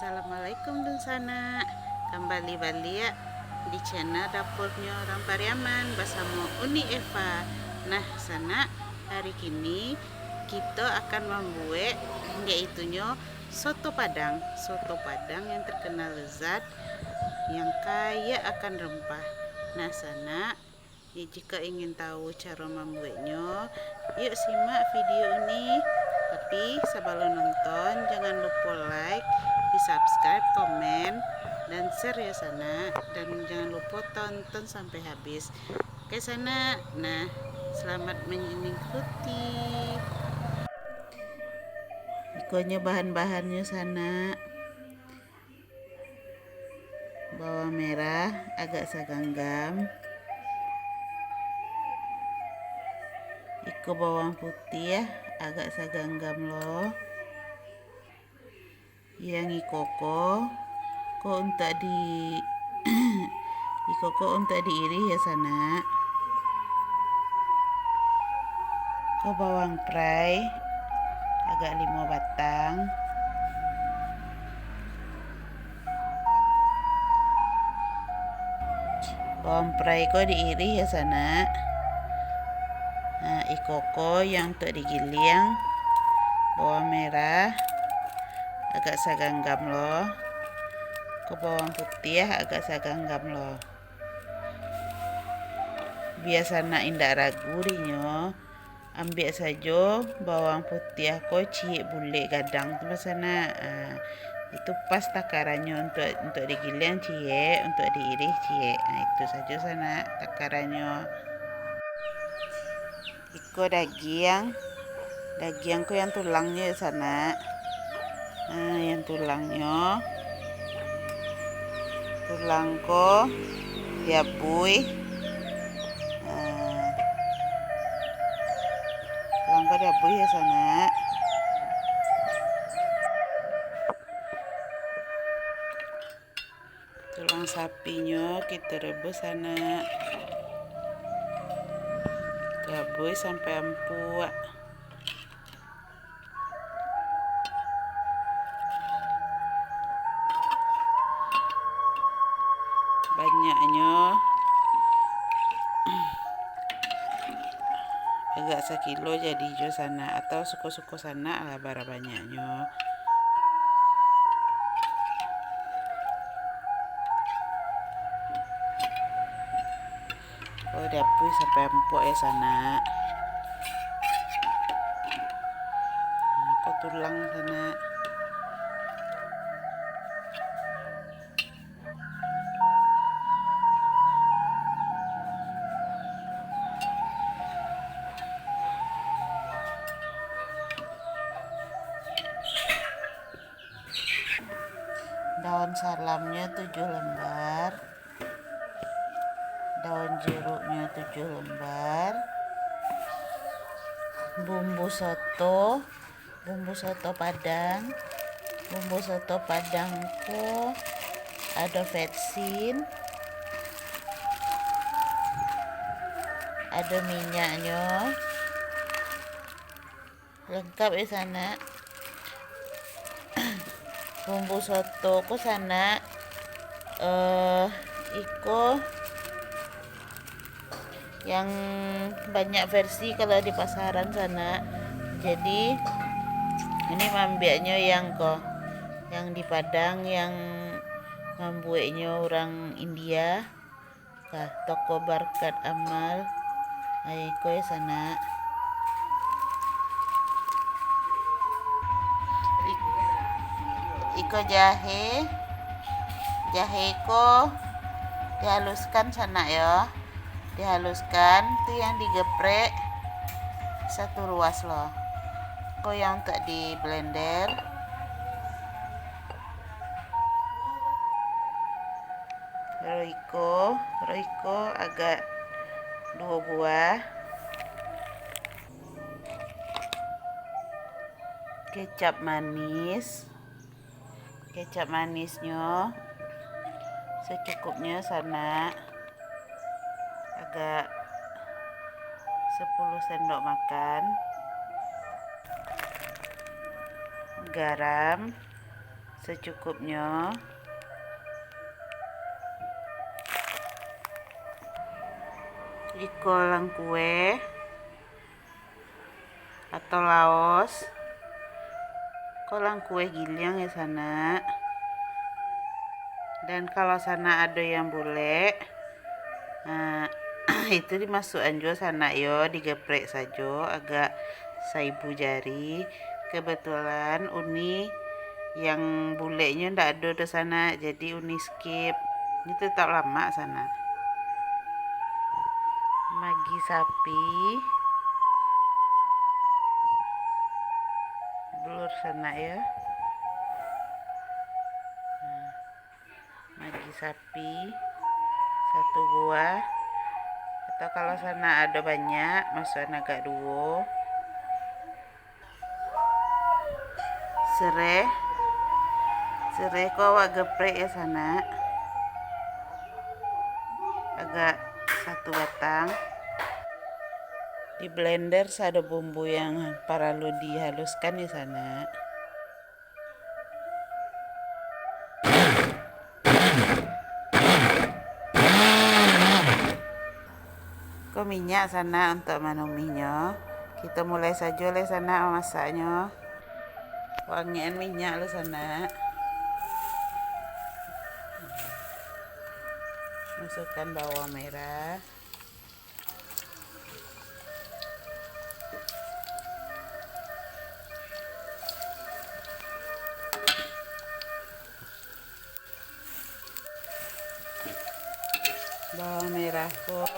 Assalamualaikum dun sana. Kembali balik di channel dapurnya orang Pariaman bersama Uni Eva. Nah, sana hari ini kita akan membuat yaitunya soto Padang. Soto Padang yang terkenal lezat, yang kaya akan rempah. Nah, sana jika ingin tahu cara membuatnya, yuk simak video ini. Tapi sebelum nonton, jangan lupa like, di subscribe, komen, dan share ya sana. Dan jangan lupa tonton sampai habis. Oke sana. Nah, selamat mengikuti. Pokoknya bahan-bahannya sana: bawang merah agak segenggam, iko bawang putih ya agak segenggam loh, yang ikoko untuk ikoko untuk diiris ya sana. Ko bawang prai agak 5 batang, bawang prai ko diiris ya sana. Nah, ikoko yang untuk digiling, bawang merah agak segenggam loh, ke bawang putih agak segenggam loh. Biasa nak indak ragu rinyo, ambil saja bawang putih ko ciek bule gadang tu sana. Itu pas takarannya untuk digiling ciek, untuk diiris ciek. Nah, itu saja sana takarannya. Iko daging ko yang tulangnya sana. Nah, yang tulangnya, tulang ko diabui. Tulang ko diabui ya sana. Tulang sapinya kita rebus sana, rebus sampai empuk. Banyaknya agak 1 kilo jadi jo sana, atau suku-suku sana lah bara banyaknya. Oh, dapur sampai empuk ya sana. Kok tulang sana. Daun salamnya 7 lembar, daun jeruknya 7 lembar, bumbu soto Padang. Bumbu soto Padang ko ada vetsin, ada minyaknya, lengkap ya sana. Bumbu soto ko sana iko yang banyak versi kalau di pasaran sana. Jadi ini mambiaknya yang di Padang, yang membuatnya orang India kah, toko Barkat Amal. Iko ya sana. Iko jahe ko dihaluskan sana ya, dihaluskan tuh yang digeprek 1 ruas loh. Ko yang untuk di blender. Roiko agak 2 buah. Kecap manisnya secukupnya sana, agak 10 sendok makan. Garam secukupnya. Iko lang kue atau laos, kolang kue giling ya sana. Dan kalau sana ada yang bule, nah, itu dimasukkan juga sana yo, digeprek saja agak saibu jari. Kebetulan uni yang bulenya ndak ada di sana, jadi uni skip. Ini tetap lama sana. Magi sapi, blur sana ya. Magi sapi 1 buah, atau kalau sana ada banyak masukkan agak 2. Serai kok awak geprek ya sana, agak 1 batang. Di blender ada bumbu yang perlu dihaluskan di sana. Kok minyak sana untuk menuminya. Kita mulai saja le sana masaknya. Wangian minyak le sana. Masukkan bawang merah. Bawang merah kok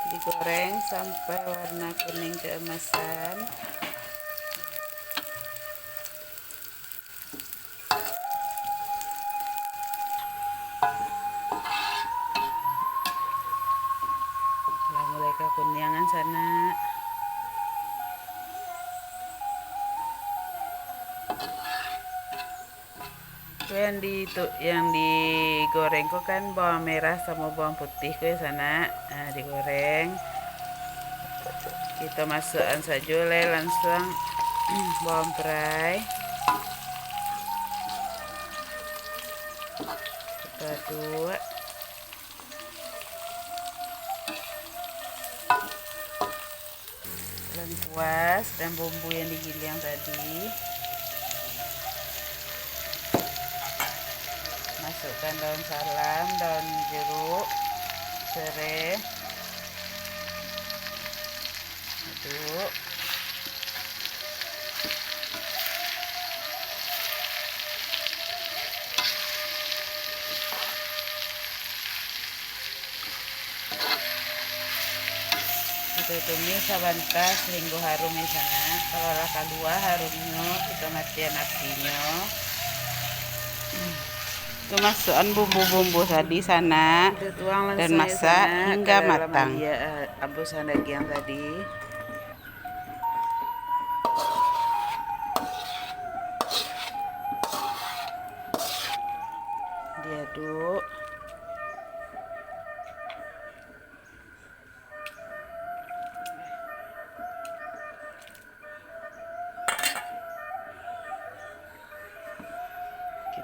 digoreng sampai warna kuning keemasan. Lah mulai kekuningan sana. Yang digoreng kok kan bawang merah sama bawang putih kok sana. Nah, digoreng. Kita masukkan saja le langsung bawang perai. Kita aduk. Lengkuas dan bumbu yang digiling tadi. Masukkan daun salam, daun jeruk, serai, aduk. Kita tumis sebentar sehingga harum di sana. Kalau rasa keluar harumnya, kita matikan apinya. Itu masukkan bumbu-bumbu tadi sana dan masak hingga matang. Habusan daging tadi. Diaduk.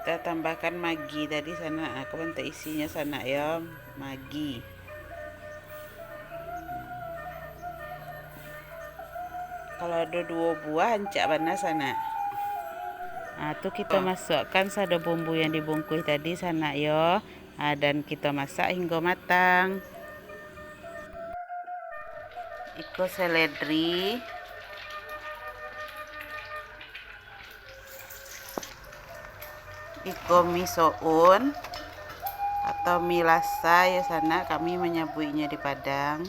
Kita tambahkan magi tadi sana. Aku minta isinya sana ya, magi. Kalau ada 2 buah hancak mana sana. Nah, tuh kita masukkan sada bumbu yang dibungkus tadi sana ya. Nah, dan kita masak hingga matang. Iko seledri. Iko mie soun atau mie lasa ya sana, kami menyebutnya di Padang.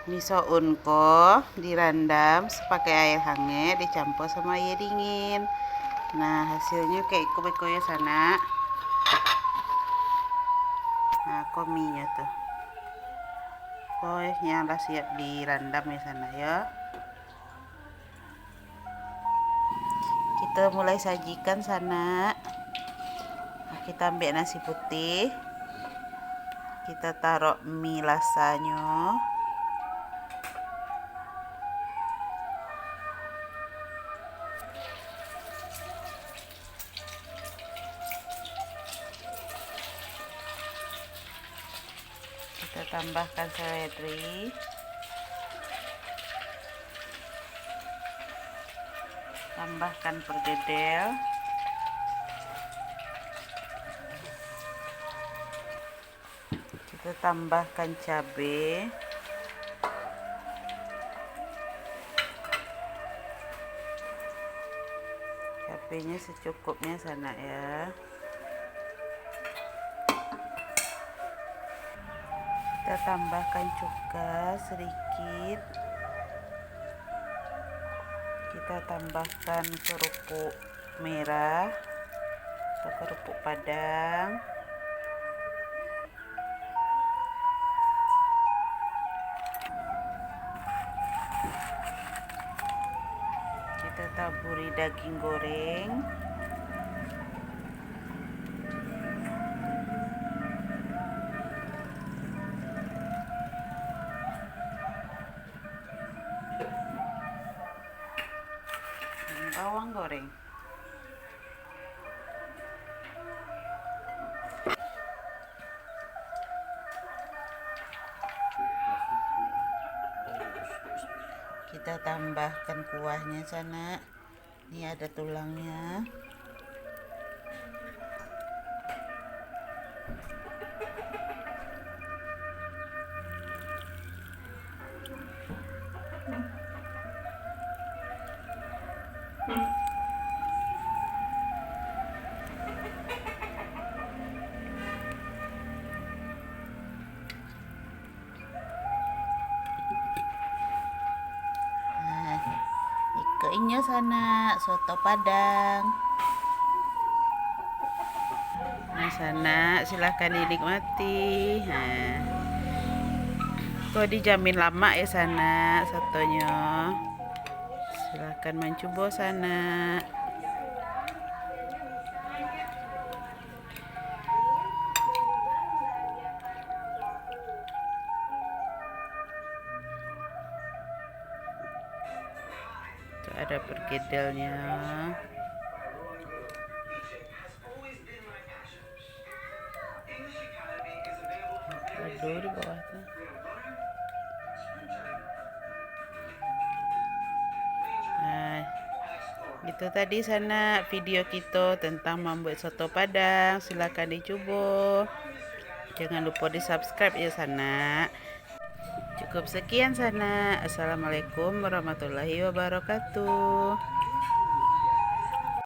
Mie soun ko direndam pakai air hangat dicampur sama air dingin. Nah, hasilnya kayak iko ya sana. Nah, kominya tuh. Yang udah siap direndam ya sana ya. Kita mulai sajikan sana. Nah, kita ambil nasi putih, kita taruh mie lasanya, Kita tambahkan seledri, tambahkan perkedel, kita tambahkan cabai, cabenya secukupnya sana ya. Kita tambahkan cuka sedikit, kita tambahkan kerupuk merah atau kerupuk padang, kita taburi daging goreng, bawang goreng. Kita tambahkan kuahnya sana. Ini ada tulangnya. Ikoinnya sana soto Padang. Nah sana silahkan dinikmati. Nah, kok dijamin lama ya sana sotonya. Silahkan mencoba sana. Tuh ada perkedelnya. Aduh di bawah tuh. Nah, itu tadi sana video kita tentang membuat soto Padang. Silakan dicoba. Jangan lupa di subscribe ya sana. Cukup sekian sana. Assalamualaikum warahmatullahi wabarakatuh.